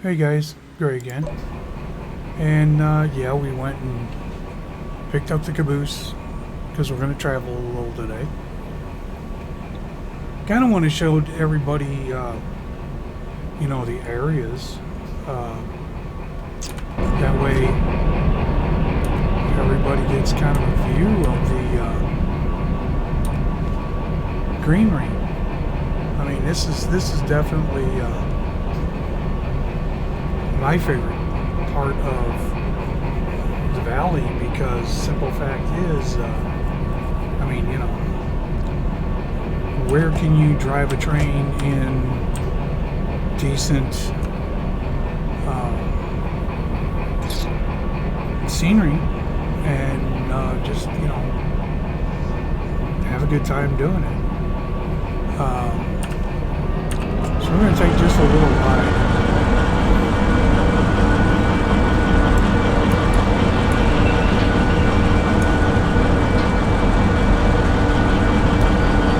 Hey guys, Gray again. And yeah, we went and picked up the caboose because we're going to travel a little today. Kind of want to show everybody, the areas. That way, everybody gets kind of a view of the greenery. I mean, this is definitely my favorite part of the valley because simple fact is, where can you drive a train in decent scenery and just have a good time doing it. So we're going to take just a little ride.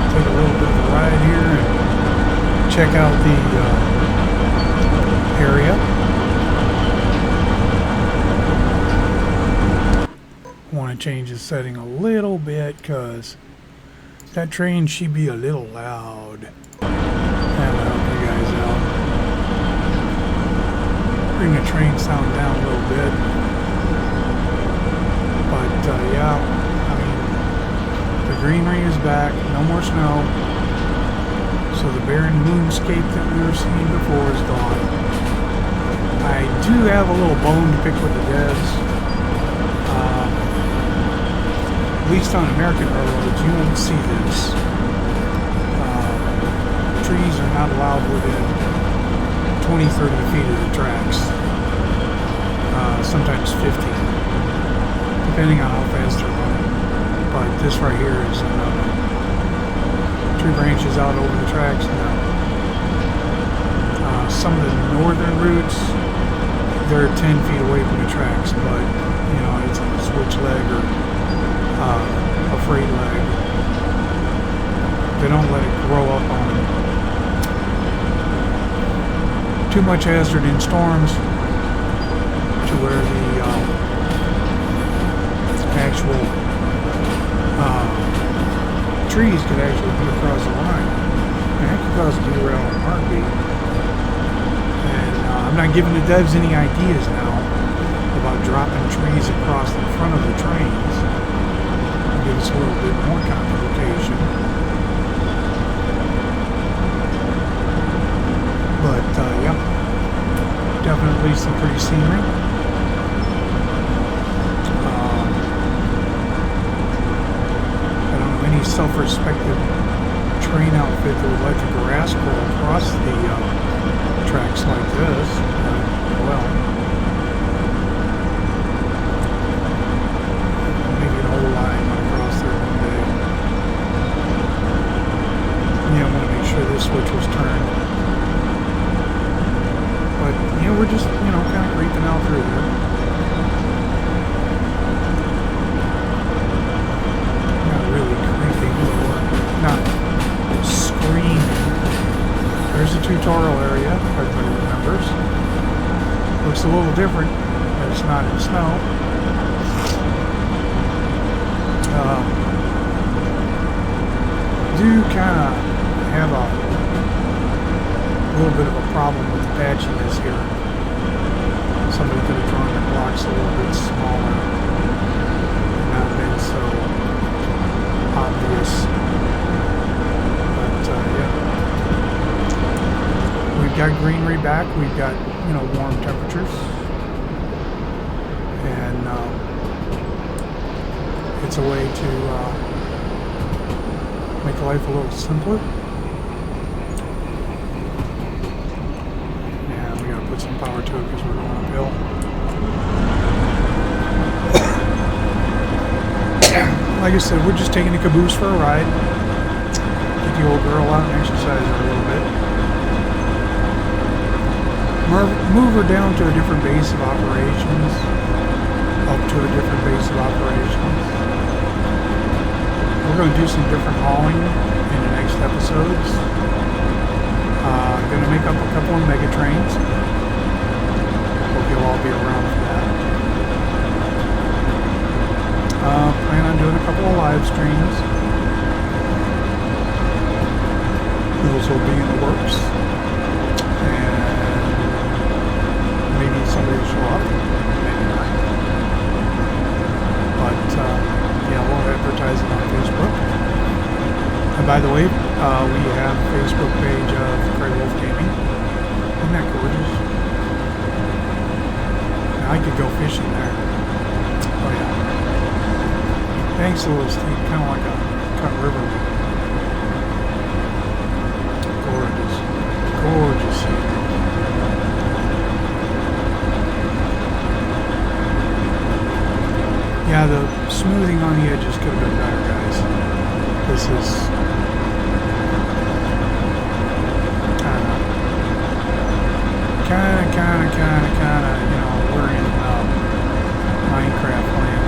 Take a little bit of a ride here and check out the area. Want to change the setting a little bit because that train should be a little loud. That'll help you guys out. Bring the train sound down a little bit. But yeah, I mean, the greenery is back. No more snow. So the barren moonscape that we were seeing before is gone. I do have a little bone to pick with the devs. At least on American railroads, you won't see this. Trees are not allowed within 20-30 feet of the tracks. Sometimes 50, depending on how fast they're running. But this right here is tree branches out over the tracks. Some of the northern routes, they're 10 feet away from the tracks, but it's a switch leg or a freight leg. They don't let it grow up on them. Too much hazard in storms to where the actual trees could actually be across the line. And that could cause a derail in a heartbeat. And I'm not giving the devs any ideas now about dropping trees across the front of the trains. Give us a little bit more complication. But yeah, definitely some pretty scenery. I don't know any self-respecting train outfit that would let the grass grow across the tracks like this. Well, maybe an old line. I want to make sure this switch was turned. But, we're just, kind of creeping out through there. Not really creeping, not screaming. There's the tutorial area, everybody remembers. Looks a little different, but it's not in snow. Do kind of have a little bit of a problem with the patchiness here. Somebody could have drawn the blocks a little bit smaller and not been so obvious. But yeah, we've got greenery back. We've got warm temperatures, and it's a way to make life a little simpler. And we gotta put some power to it because we're going uphill. Like I said, we're just taking the caboose for a ride. Get the old girl out and exercise her a little bit. Move her down to a different base of operations. Up to a different base of operations. We're going to do some different hauling in the next episodes. Going to make up a couple of mega trains. Hope you'll all be around for that. Plan on doing a couple of live streams. Those will be in the works. And maybe somebody will show up. Maybe not. But, yeah, we'll advertise it on Facebook. And by the way, we have a Facebook page of Craig Wolf Gaming. Isn't that gorgeous? Now I could go fishing there. Oh yeah. Thanks a little steep, kind of like a cut river. Gorgeous. Gorgeous scene. Yeah, the smoothing on the edges could have been better, guys. This is kind of, you know, we're in Minecraft land.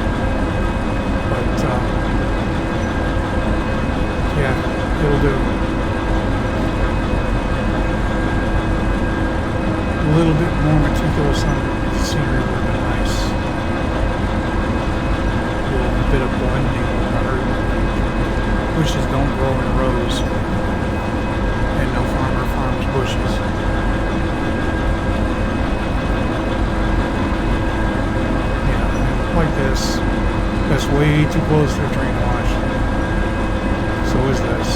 But, yeah, it'll do. A little bit more meticulous on the scenery would have been nice. A little bit of blending with the earth. Bushes don't grow in rows. And no farmer farms bushes. Like this, that's way too close to a drain wash. So is this.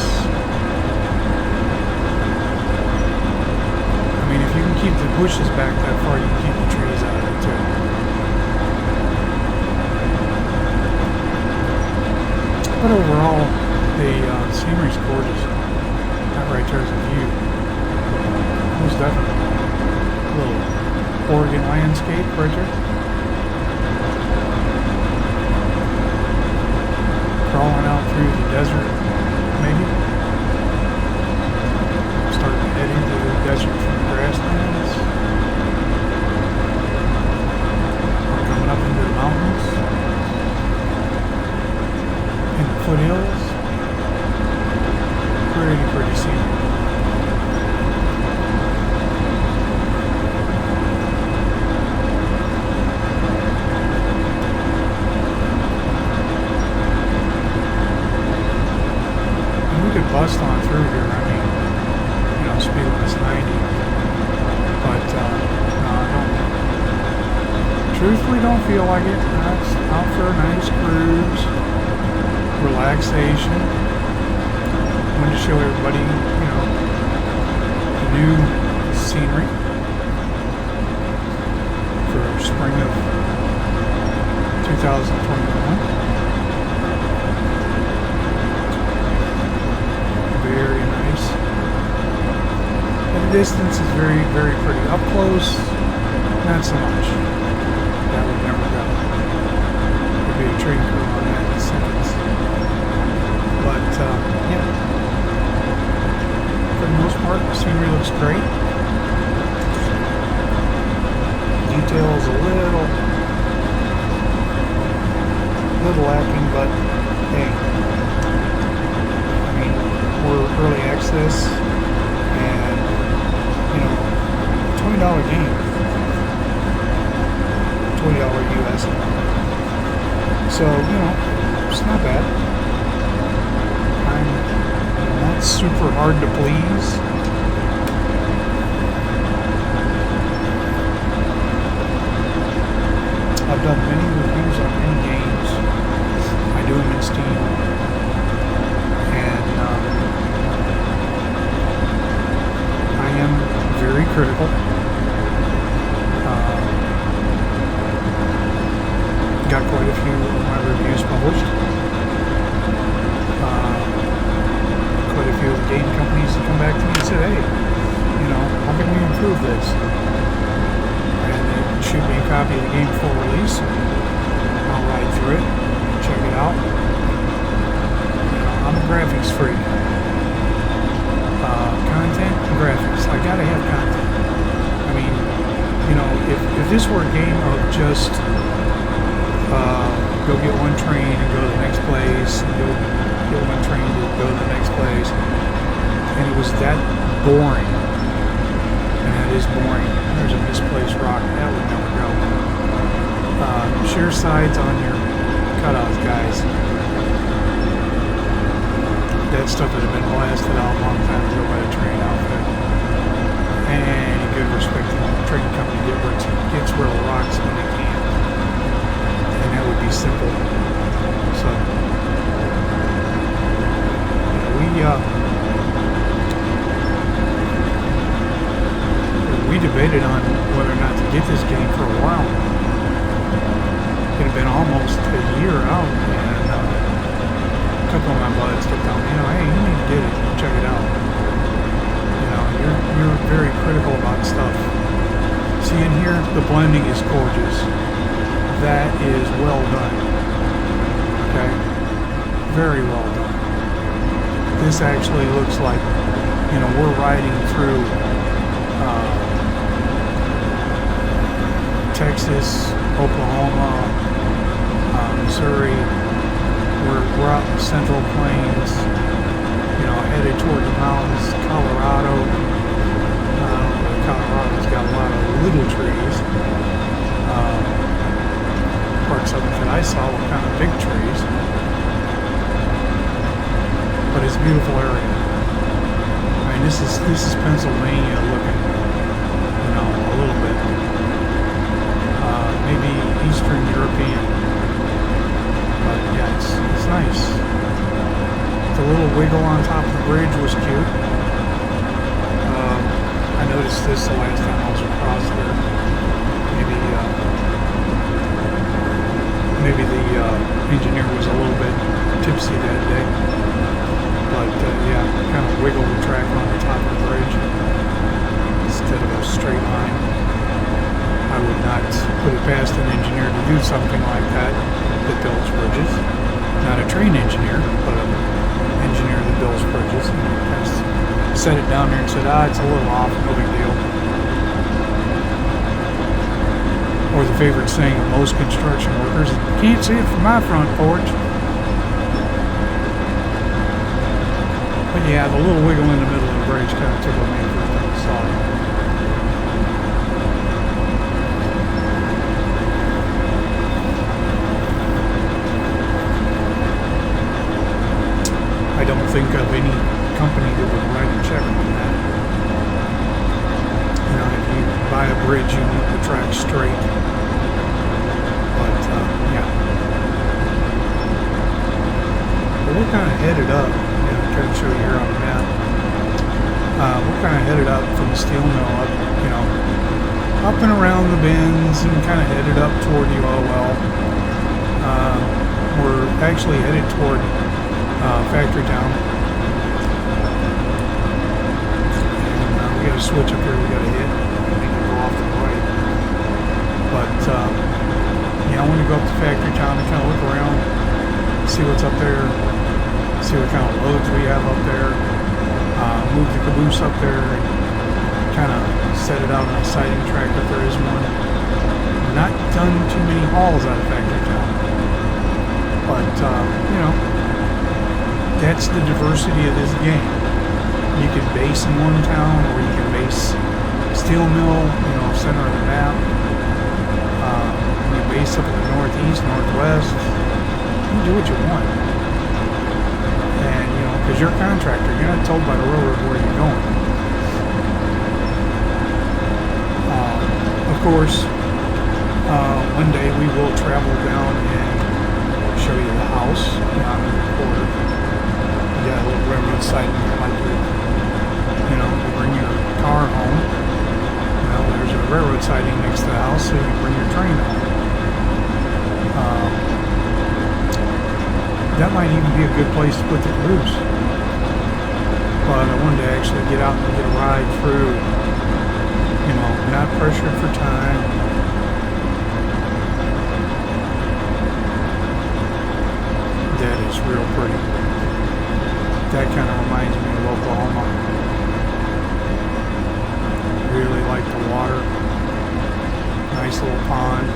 I mean, if you can keep the bushes back that far, you can keep the trees out of it too. But overall, the scenery's gorgeous. That right there is a view. Most definitely. A little Oregon landscape right there. Crawling out through the desert, maybe. Starting to head into the desert from the grasslands. We're coming up into the mountains. In the foothills. Pretty scenic. Bust on through here. I mean, you know, speed limit's 90. But, no, I don't. Truthfully, don't feel like it. It's out for a nice cruise. Relaxation. I wanted to show everybody, you know, the new scenery for spring of 2021. Very nice. At a distance is very, very pretty. Up close, not so much. That would never go. There'd be a train crew on that in seconds. But, yeah. For the most part, the scenery looks great. Detail is a little lacking, but hey. We're early access, and you know, $20 game, $20 US. So you know, it's not bad. I'm not super hard to please. I've done many reviews on many games. I do them in Steam. Very critical. Got quite a few of my reviews published. Quite a few of the game companies that come back to me and said, hey, you know, how can we improve this? And they shoot me a copy of the game before release. I'll ride through it, check it out. You know, I'm a graphics freak. Content and graphics. I gotta have content. I mean, you know, if this were a game of just go get one train and go to the next place, and go get one train to go to the next place, and it was that boring, and had is boring. There's a misplaced rock. That would never go. Shear sides on your cutouts, guys. That stuff has been blasted out a long time ago by the train outfit. Any good respectable train company gets rid of rocks when they can. And that would be simple. So, we debated on whether or not to get this game for a while. It had been almost a year out, and a couple of my buds kept telling me, hey, you need to get it, check it out. You're very critical about stuff. See, in here, the blending is gorgeous. That is well done. Okay? Very well done. This actually looks like, we're riding through Texas, Oklahoma, Missouri. We're out in the Central Plains, headed toward the mountains, Colorado. Colorado's got a lot of little trees. Parts of it that I saw were kind of big trees. But it's a beautiful area. I mean, this is Pennsylvania looking, a little bit. Maybe Eastern European. But yeah, it's nice. The little wiggle on top of the bridge was cute. I noticed this the last time I was across there. Maybe the engineer was a little bit tipsy that day. But yeah, kind of wiggle the track on the top of the bridge instead of a straight line. I would not put it past an engineer to do something like that builds bridges. Not a train engineer, but an engineer that builds bridges. And set it down there and said, it's a little off, no big deal. Or the favorite saying of most construction workers, can't see it from my front porch. But yeah, the little wiggle in the middle of the bridge kind of tickled me first time I saw it. I don't think of any company that would write a check on that. If you buy a bridge, you want the track straight. But, yeah. But we're kind of headed up. I'm trying to show you here on the map. We're kind of headed up from the steel mill up and around the bends and kind of headed up toward the oil well. We're actually headed toward Factory Town. And we got a switch up here we got to hit. We need to go off to the right. But yeah, I want to go up to Factory Town and kind of look around, see what's up there, see what kind of loads we have up there, move the caboose up there, and kind of set it out on a siding track if there is one. Not done too many hauls out of Factory Town. But, that's the diversity of this game. You can base in one town, or you can base steel mill, center of the map. You base up in the northeast, northwest. You can do what you want. And, because you're a contractor, you're not told by the railroad where you're going. Of course, one day we will travel down and show you the house down in the quarter. You got a little railroad siding here, like you bring your car home. There's a railroad siding next to the house, so you can bring your train home. That might even be a good place to put the caboose. But I wanted to actually get out and get a ride through. Not pressured for time. That is real pretty. That kind of reminds me of Oklahoma. Really like the water. Nice little pond.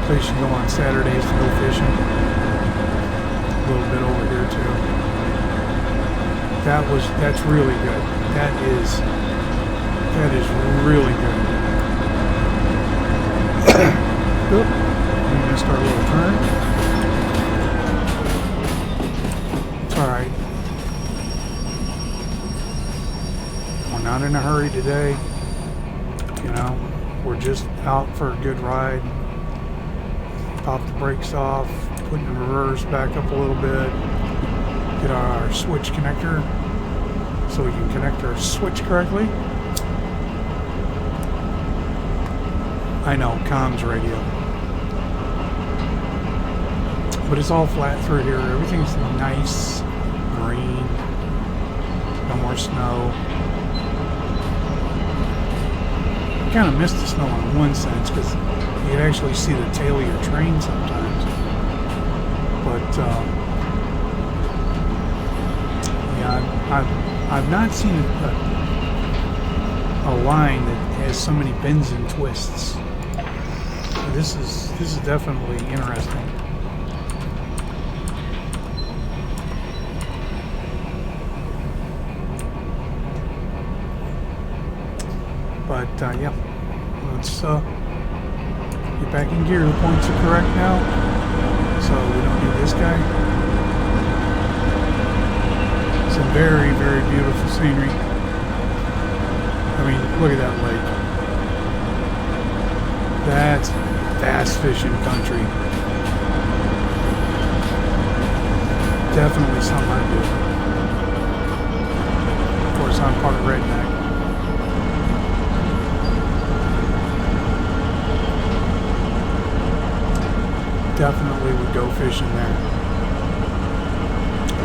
Place you go on Saturdays to go fishing. A little bit over here too. That's really good. That is That is really good. Oop. We missed our little turn. It's alright. We're not in a hurry today. You know, we're just out for a good ride. Pop the brakes off, put the reverse back up a little bit, get our switch connector so we can connect our switch correctly. I know, comms radio. But it's all flat through here. Everything's nice, green, no more snow. I kind of miss the snow in one sense because you can actually see the tail of your train sometimes. But yeah, I've not seen a line that has so many bends and twists. This is definitely interesting. But yeah, let's get back in gear. The points are correct now, so we don't need this guy. Some very, very beautiful scenery. I mean, look at that lake. That's fast fishing country. Definitely something I do. Of course, I'm part of redneck. Definitely would go fishing there.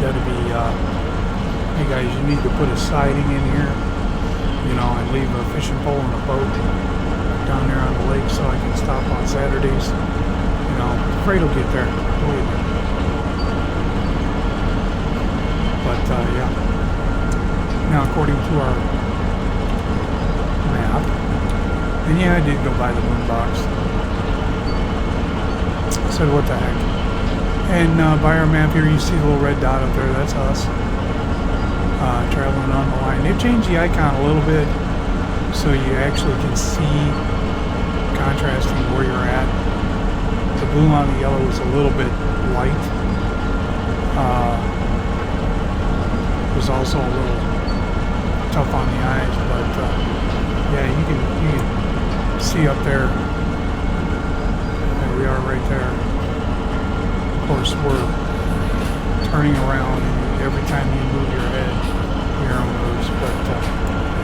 That'd be, hey guys, you need to put a siding in here, you know, and leave a fishing pole and a boat down there on the lake so I can stop on Saturdays. You know, freight will get there, believe me. But, yeah. Now, according to our map, and yeah, I did go by the moon box. I said, what the heck? And by our map here, you see the little red dot up there. That's us. Traveling on the line. They've changed the icon a little bit so you actually can see contrasting where you're at. The blue on the yellow is a little bit light. Was also a little tough on the eyes, but yeah, you can see up there. There we are, right there. Of course, we're turning around, and every time you move your head, your arrow moves. But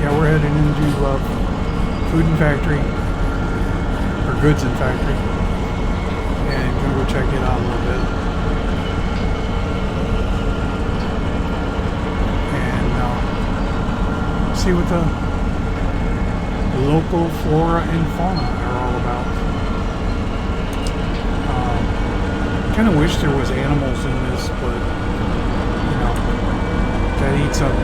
yeah, we're heading into Food and Factory, or Goods and Factory, and gonna go check it out a little bit. See what the local flora and fauna are all about. Kind of wish there was animals in this, but you know, that eats up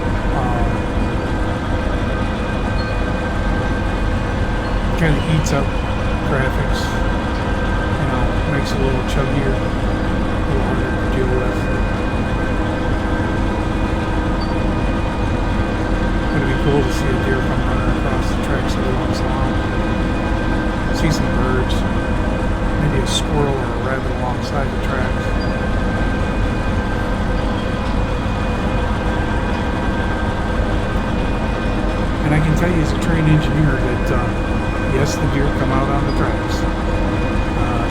kind of eats up graphics. You know, makes it a little chuggier, a little harder to deal with. Cool to see a deer come running across the tracks every once in a while. See some birds, maybe a squirrel or a rabbit alongside the tracks. And I can tell you as a trained engineer that yes, the deer come out on the tracks,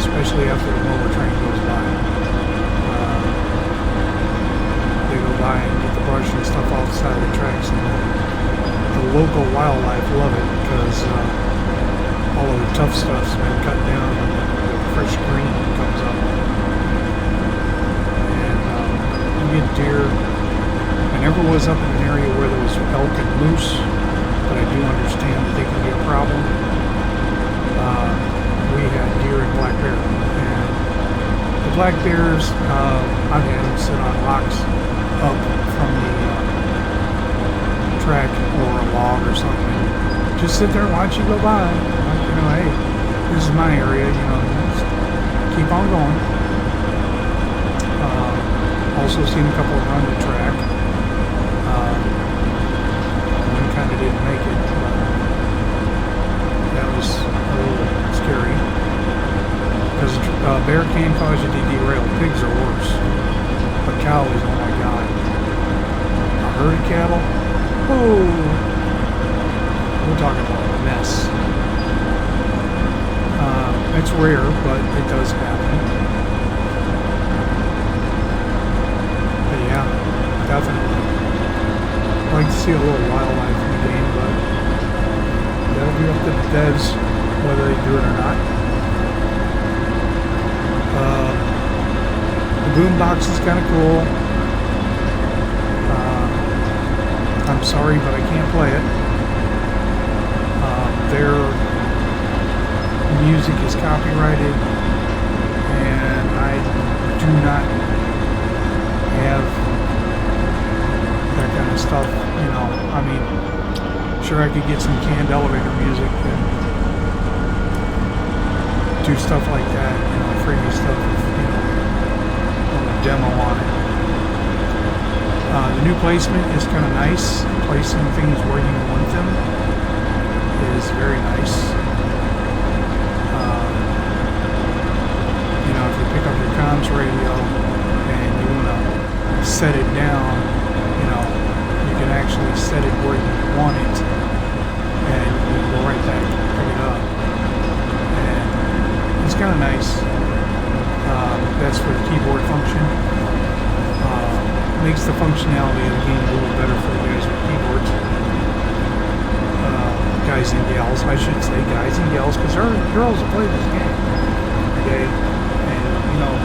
especially after the mower train goes by. They go by and get the brush and stuff off the side of the tracks. And the local wildlife love it because all of the tough stuff's been cut down and the fresh green comes up. And you get deer. I never was up in an area where there was elk and moose, but I do understand that they can be a problem. We had deer and black bear. And the black bears, I've had them sit on rocks up from the track or a log or something. Just sit there and watch you go by. Like, you know, hey, this is my area, you know, just keep on going. Also seen a couple run the track. One kind of didn't make it, but bear can cause you to derail. Pigs are worse. But cows, oh my god. A herd of cattle? Oh! We're talking about a mess. It's rare, but it does happen. But yeah, definitely. I'd like to see a little wildlife in the game, but that'll be up to the devs whether they do it or not. The boombox is kind of cool. I'm sorry, but I can't play it. Their music is copyrighted, and I do not have that kind of stuff. You know, I mean, sure I could get some canned elevator music and do stuff like that. You know, freebie stuff. You know, on a demo on it. The new placement is kind of nice. Placing things where you want them is very nice. You know, if you pick up your comms radio and you want to set it down, you know, you can actually set it where you want it, and you can go right back and pick it up. And it's kind of nice. That's for the keyboard function. Makes the functionality of the game a little better for you guys with keyboards. Guys and gals, I should say guys and gals, because there are girls that play this game. Okay, and you know,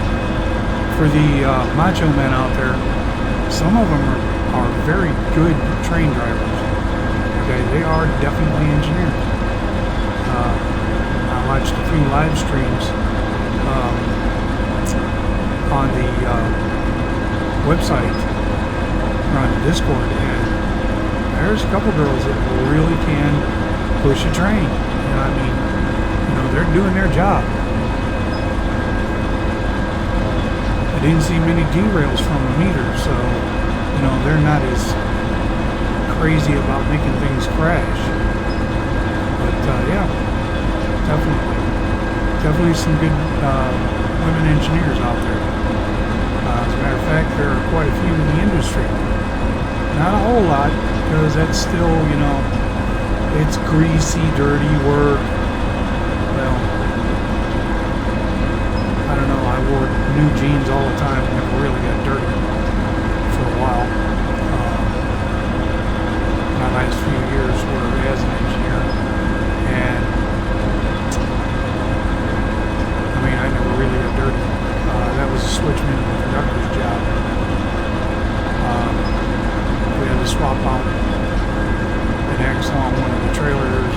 for the macho men out there, some of them are very good train drivers. Okay, they are definitely engineers. I watched a few live streams on the website or on the Discord, and there's a couple girls that really can push a train. And I mean, you know, they're doing their job. I didn't see many derails from a meter, so you know, they're not as crazy about making things crash. But yeah, definitely some good women engineers out there. As a matter of fact, there are quite a few in the industry. Not a whole lot, because that's still, you know, it's greasy, dirty work. Well, I don't know, I wore new jeans all the time and never really got dirty for a while. My last few years were as an engineer, and I mean, I never really got dirty. That was a switchman in the conductor's job. We had to swap out an axle on one of the trailers.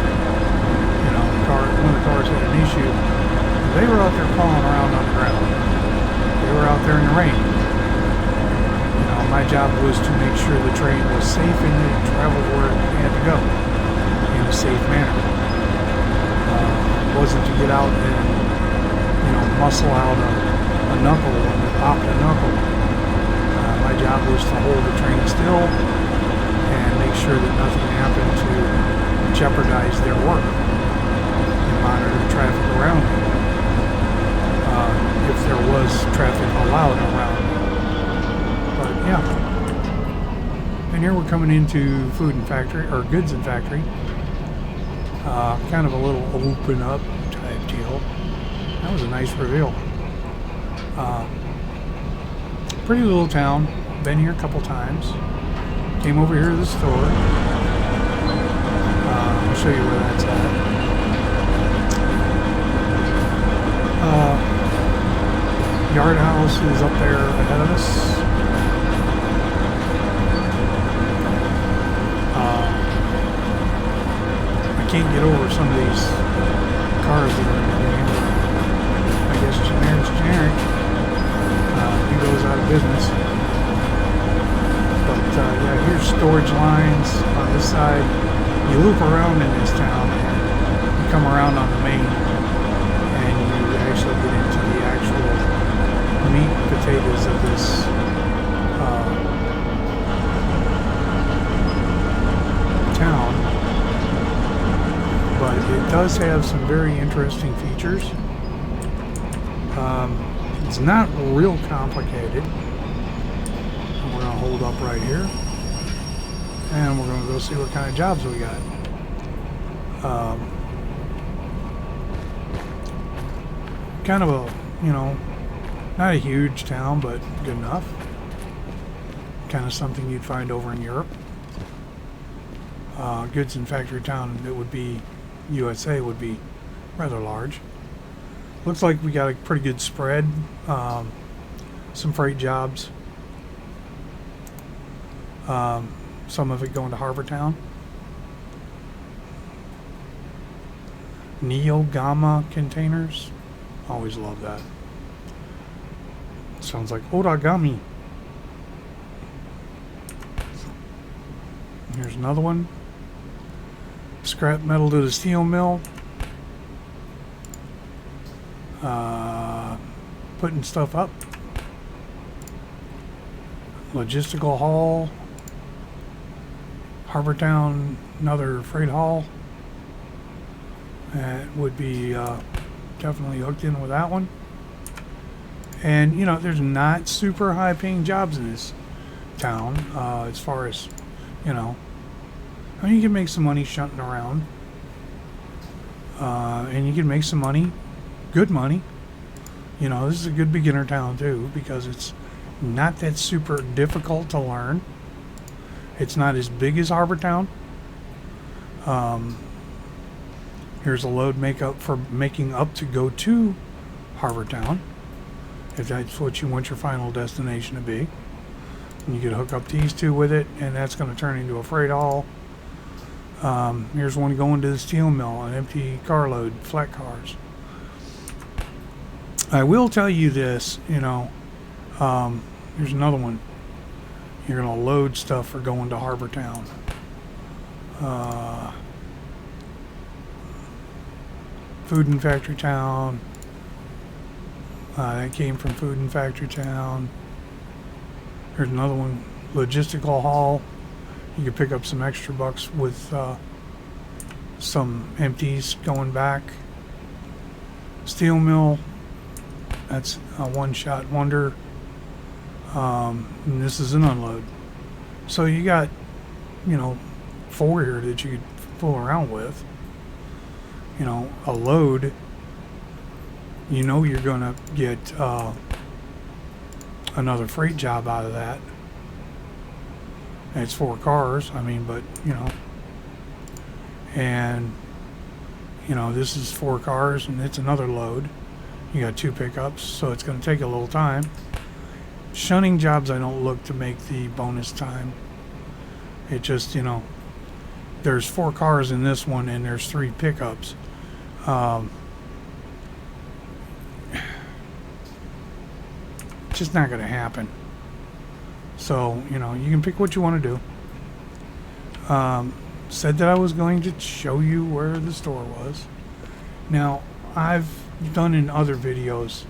You know, one of the cars had an issue. They were out there crawling around on the ground. They were out there in the rain. You know, my job was to make sure the train was safe and it traveled where it had to go in a safe manner. It wasn't to get out and, you know, muscle out a knuckle and pop the knuckle. My job was to hold the train still and make sure that nothing happened to jeopardize their work and monitor the traffic around me. If there was traffic allowed around me. But yeah. And here we're coming into food and factory, or goods and factory. Kind of a little open up type deal. That was a nice reveal. Pretty little town. Been here a couple times. Came over here to the store. I'll show you where that's at. Yard house is up there ahead of us. I can't get over some of these cars that are in the game. I guess generic's generic. He goes out of business. But yeah, here's storage lines on this side. You loop around in this town and you come around on the main, and you actually get into the actual meat and potatoes of this town. But it does have some very interesting features. It's not real complicated. We're going to hold up right here. And we're going to go see what kind of jobs we got. Kind of a, you know, not a huge town, but good enough. Kind of something you'd find over in Europe. Goods and factory town that would be USA would be rather large. Looks like we got a pretty good spread. Some freight jobs. Some of it going to Harbor Town. Neo Gamma containers. Always love that. Sounds like origami. Here's another one. Scrap metal to the steel mill. Putting stuff up. Logistical haul. Harbor Town, another freight haul. That would be definitely hooked in with that one. And, you know, there's not super high paying jobs in this town as far as, you know, I mean, you can make some money shunting around. And you can make some money, good money. You know, this is a good beginner town too, because it's not that super difficult to learn. It's not as big as Harbor Town. Here's a load makeup for making up to go to Harbor Town, if that's what you want your final destination to be. And you could hook up these two with it, and that's going to turn into a freight haul. Here's one going to the steel mill, an empty carload, flat cars. I will tell you this, you know, here's another one. You're going to load stuff for going to Harbor Town. Food and Factory Town. That came from Food and Factory Town. Here's another one, logistical haul. You can pick up some extra bucks with some empties going back. Steel mill. That's a one-shot wonder. And this is an unload. So you got, you know, 4 here that you could fool around with. You know, a load, you know you're going to get another freight job out of that. And it's 4 cars, I mean, but, you know. And, you know, this is 4 cars and it's another load. You got 2 pickups, so it's going to take a little time. Shunning jobs, I don't look to make the bonus time. It just, you know, there's 4 cars in this one and there's 3 pickups. Just not going to happen. So, you know, you can pick what you want to do. Said that I was going to show you where the store was. Now, I've done in other videos,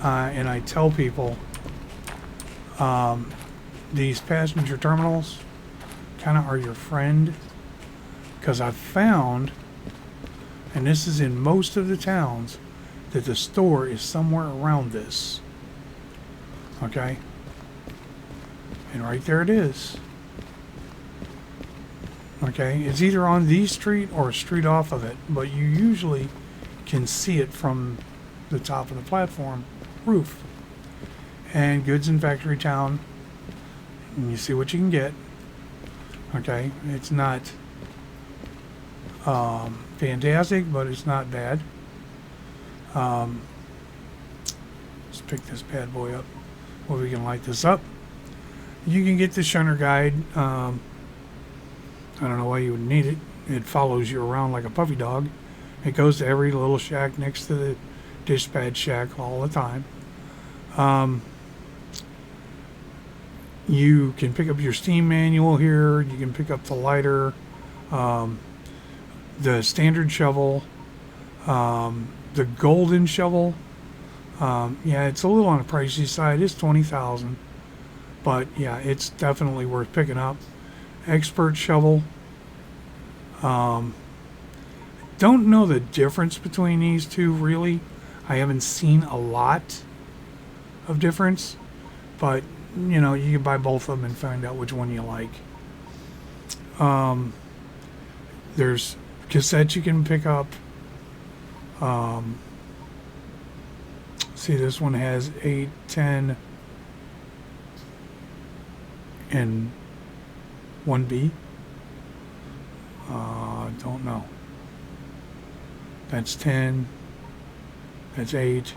and I tell people these passenger terminals kind of are your friend, because I've found, and this is in most of the towns, that the store is somewhere around this. Okay? And right there it is. Okay? It's either on the street or a street off of it, but you usually can see it from the top of the platform roof. And Goods and Factory Town, and you see what you can get. Okay? It's not fantastic, but it's not bad. Let's pick this bad boy up. Well, we can light this up. You can get the shunner guide. I don't know why you would need it. It follows you around like a puppy dog. It goes to every little shack next to the dispatch shack all the time. You can pick up your steam manual here. You can pick up the lighter, the standard shovel, the golden shovel. Yeah, it's a little on the pricey side. It's $20,000, but yeah, it's definitely worth picking up. Expert shovel. Don't know the difference between these two really. I haven't seen a lot of difference, but you know, you can buy both of them and find out which one you like. There's cassettes you can pick up. See, this one has 8, 10, and 1B. Don't know. That's 10. That's 8.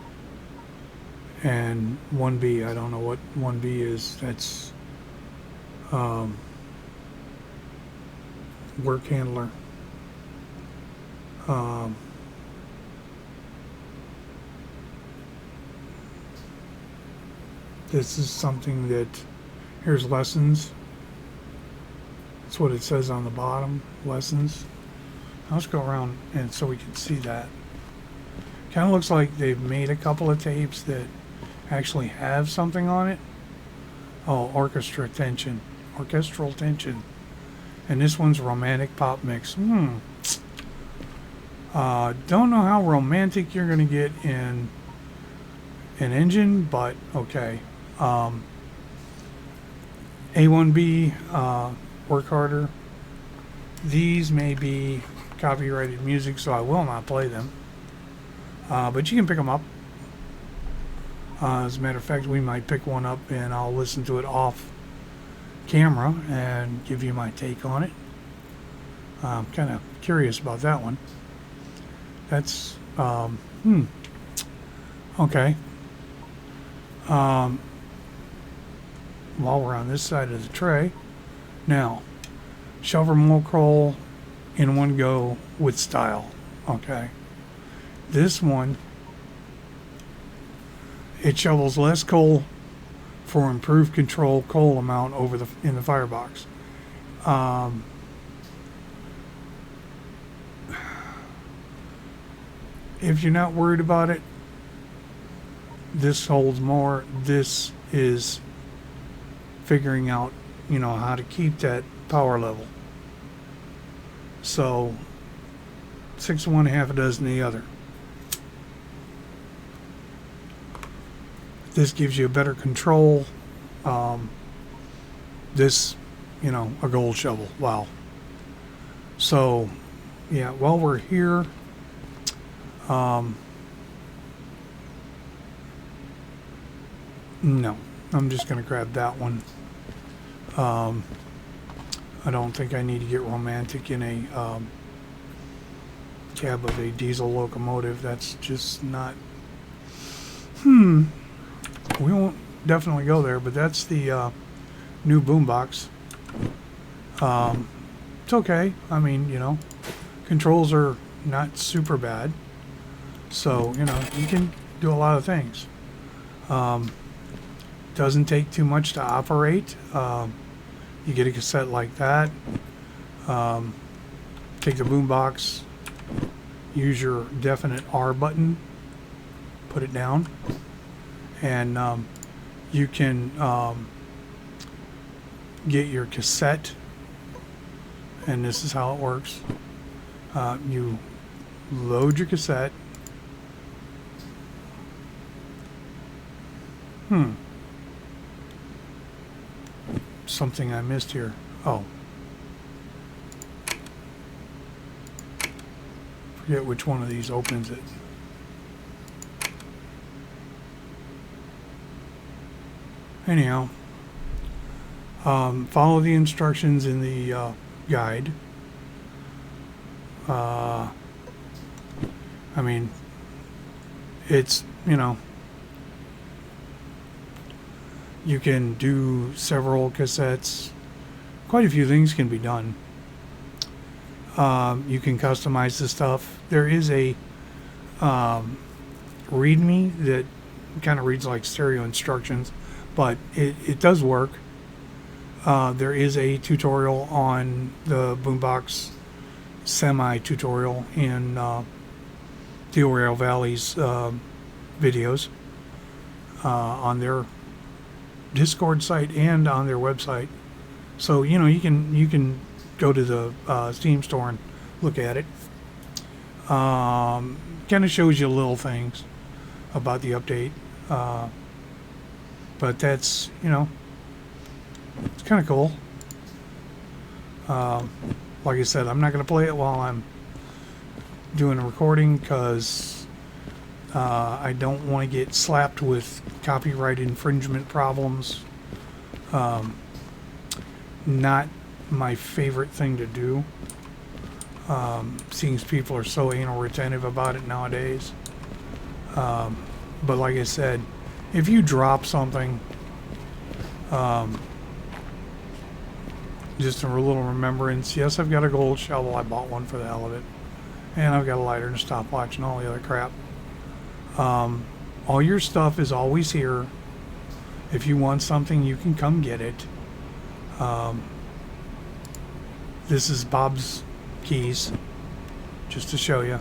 And 1B. I don't know what 1B is. That's work handler. This is something that, here's lessons. That's what it says on the bottom, lessons. Let's go around and so we can see that. Kind of looks like they've made a couple of tapes that actually have something on it. Oh, orchestral tension. And this one's romantic pop mix. Don't know how romantic you're gonna get in an engine, but okay. A1B, work harder. These may be copyrighted music, so I will not play them. But you can pick them up. As a matter of fact, we might pick one up and I'll listen to it off camera and give you my take on it. I'm kind of curious about that one. That's, okay. While we're on this side of the tray, now, shovel more coal in one go with style. Okay. This one, it shovels less coal for improved control coal amount over in the firebox. If you're not worried about it, this holds more. This is figuring out, you know, how to keep that power level. So 6 of one, half a dozen the other. This gives you a better control. This, you know, a gold shovel. Wow. So, yeah, while we're here, no, I'm just going to grab that one. I don't think I need to get romantic in a cab of a diesel locomotive. That's just not... We won't definitely go there, but that's the new boombox. It's okay. I mean, you know, controls are not super bad. So, you know, you can do a lot of things. Doesn't take too much to operate. You get a cassette like that. Take the boombox, use your definite R button, put it down, and you can get your cassette, and this is how it works. You load your cassette. Something I missed here. Oh. Forget which one of these opens it. Anyhow, follow the instructions in the guide. I mean, it's, you know, you can do several cassettes. Quite a few things can be done. You can customize the stuff. There is a README that kind of reads like stereo instructions, but it does work. There is a tutorial on the boombox, semi-tutorial in Derail Valley's videos on their Discord site and on their website. So, you know, you can go to the Steam store and look at it. Kind of shows you little things. about the update. But that's, you know, it's kind of cool. Like I said, I'm not going to play it while I'm doing a recording because I don't want to get slapped with copyright infringement problems. Not my favorite thing to do. Seeing as people are so anal retentive about it nowadays. But like I said, if you drop something, just a little remembrance. Yes, I've got a gold shovel. I bought one for the hell of it. And I've got a lighter and a stopwatch and all the other crap. All your stuff is always here. If you want something, you can come get it. This is Bob's keys, just to show you.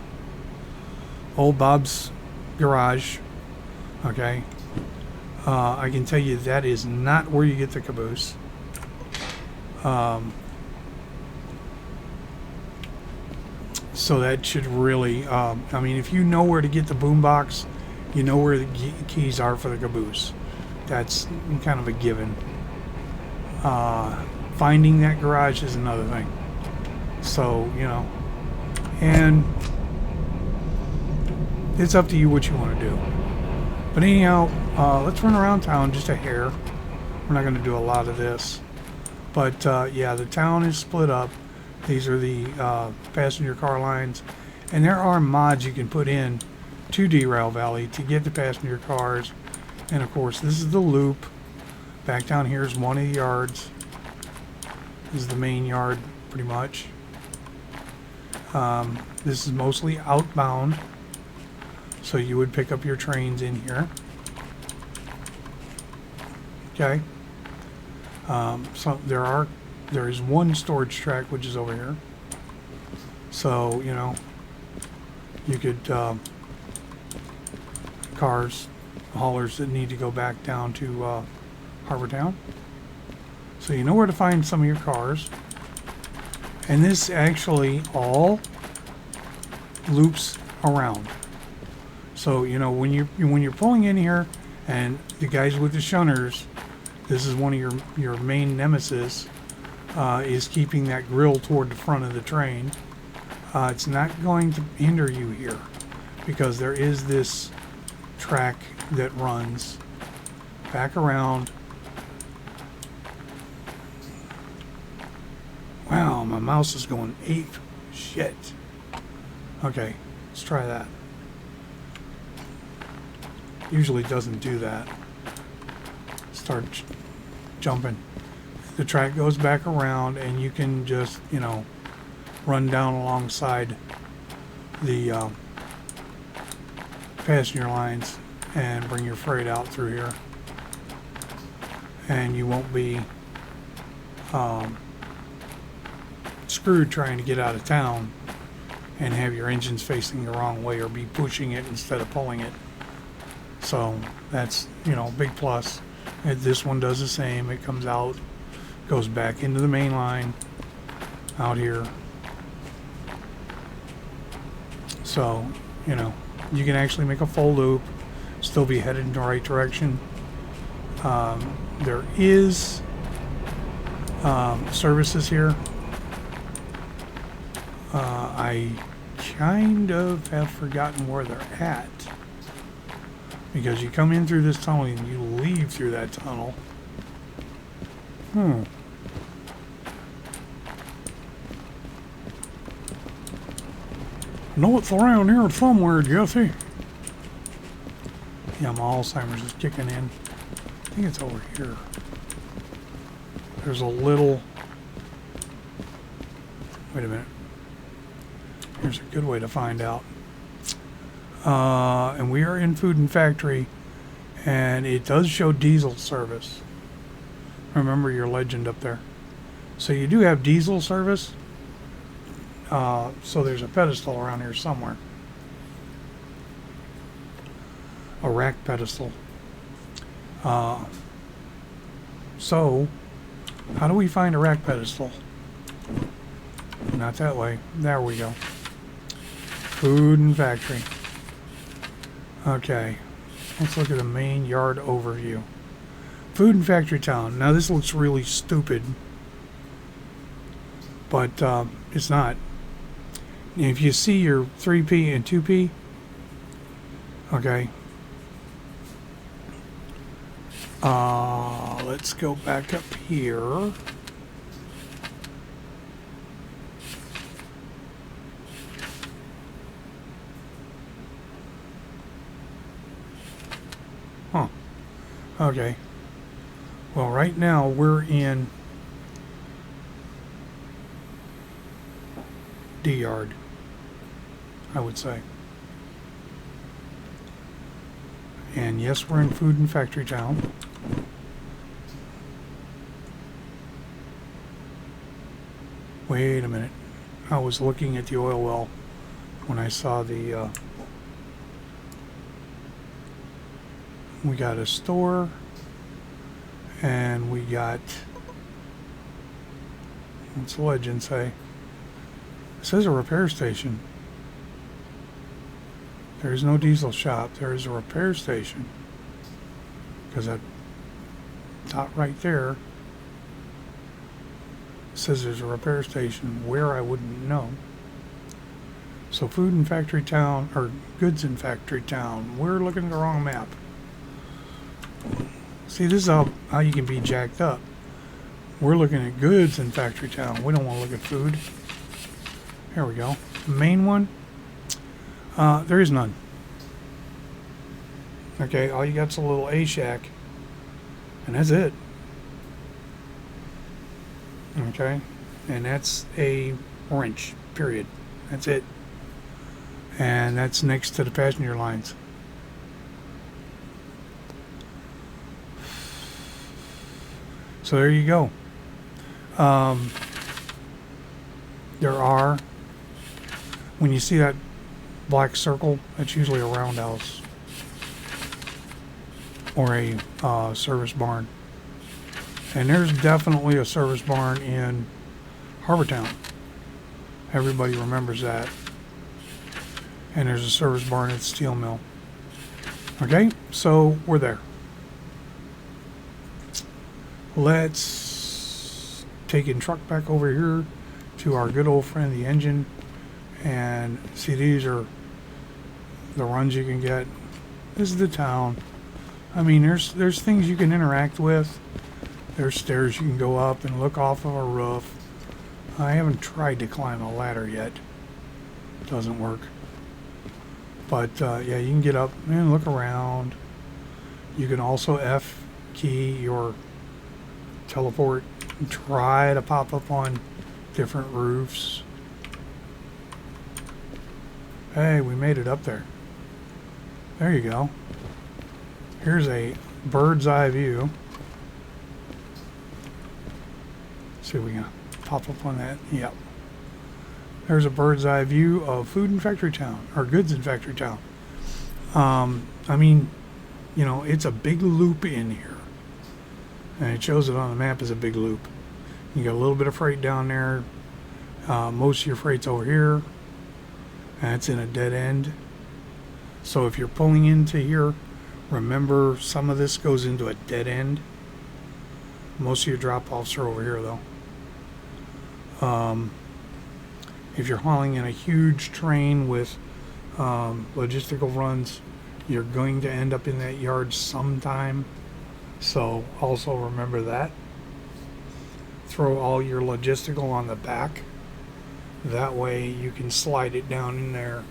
Old Bob's garage. Okay. I can tell you that is not where you get the caboose. So that should really, I mean, if you know where to get the boombox, you know where the keys are for the caboose. That's kind of a given. Finding that garage is another thing. So, you know, and it's up to you what you want to do. But anyhow, let's run around town just a hair. We're not going to do a lot of this. But yeah, the town is split up. These are the passenger car lines. And there are mods you can put in to Derail Valley to get the passenger cars. And of course, this is the loop. Back down here is one of the yards. This is the main yard, pretty much. This is mostly outbound. So you would pick up your trains in here. Okay. So there is one storage track which is over here. So, you know, you could cars, haulers that need to go back down to Harbor Town. So you know where to find some of your cars. And this actually all loops around. So, you know, when you're pulling in here and the guys with the shunters, this is one of your main nemesis, is keeping that grill toward the front of the train. It's not going to hinder you here because there is this track that runs back around. Wow, my mouse is going ape shit. Okay, let's try that. Usually doesn't do that. Start jumping. The track goes back around and you can just, you know, run down alongside the passenger lines and bring your freight out through here. And you won't be screwed trying to get out of town and have your engines facing the wrong way or be pushing it instead of pulling it. So that's, you know, big plus. And this one does the same. It comes out, goes back into the main line out here. So, you know, you can actually make a full loop, still be headed in the right direction. There is services here. I kind of have forgotten where they're at. Because you come in through this tunnel and you leave through that tunnel. Know it's around here somewhere, Jesse. Yeah, my Alzheimer's is kicking in. I think it's over here. There's a little... Wait a minute. Here's a good way to find out. And we are in Food and Factory, and it does show diesel service. Remember your legend up there. So you do have diesel service. So there's a pedestal around here somewhere. A rack pedestal. So, how do we find a rack pedestal? Not that way. There we go. Food and Factory. Okay, Let's look at the main yard overview. Food and factory town. Now this looks really stupid, but it's not. If you see your 3P and 2P, okay. Let's go back up here. Huh. Okay. Well, right now we're in D yard, I would say. And yes, we're in food and factory town. Wait a minute. I was looking at the oil well when I saw the we got a store and we got, what's the legend say? It says a repair station. There is no diesel shop. There is a repair station. Because that dot right there says there's a repair station. Where, I wouldn't know. So food and factory town, or goods and factory town. We're looking at the wrong map. See, this is how you can be jacked up. We're looking at goods in factory town. We don't want to look at food. Here we go. The main one, there is none. Okay, all you got's a little A shack, and that's it. Okay, and that's a wrench, period. That's it. And that's next to the passenger lines. So there you go. There are, when you see that black circle, that's usually a roundhouse or a service barn. And there's definitely a service barn in Harbortown. Everybody remembers that. And there's a service barn at the steel mill. Okay, so we're there. Let's take in truck back over here to our good old friend the engine, and see, these are the runs you can get. This is the town. I mean, there's things you can interact with. There's stairs you can go up and look off of a roof. I haven't tried to climb a ladder yet. It doesn't work. But yeah, you can get up and look around. You can also F key your teleport and try to pop up on different roofs. Hey, we made it up there. There you go. Here's a bird's eye view. See if we can pop up on that. Yep. There's a bird's eye view of food and factory town, or goods and factory town. I mean, you know, it's a big loop in here. And it shows it on the map as a big loop. You got a little bit of freight down there. Most of your freight's over here. And it's in a dead end. So if you're pulling into here, remember some of this goes into a dead end. Most of your drop-offs are over here, though. If you're hauling in a huge train with logistical runs, you're going to end up in that yard sometime. So also remember that. Throw all your logistical on the back. That way you can slide it down in there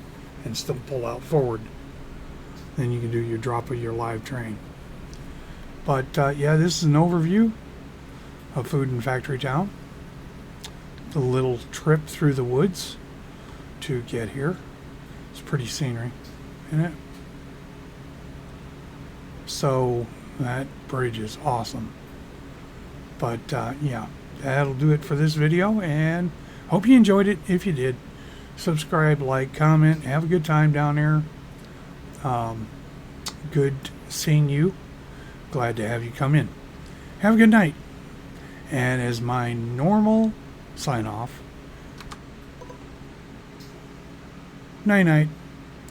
and still pull out forward. Then you can do your drop of your live train. But yeah, this is an overview of food and factory town. The little trip through the woods to get here. It's pretty scenery, isn't it? So that bridge is awesome. But yeah, that'll do it for this video, and hope you enjoyed it. If you did, subscribe, like, comment, have a good time down there. Good seeing you. Glad to have you come in. Have a good night. And as my normal sign off, night night.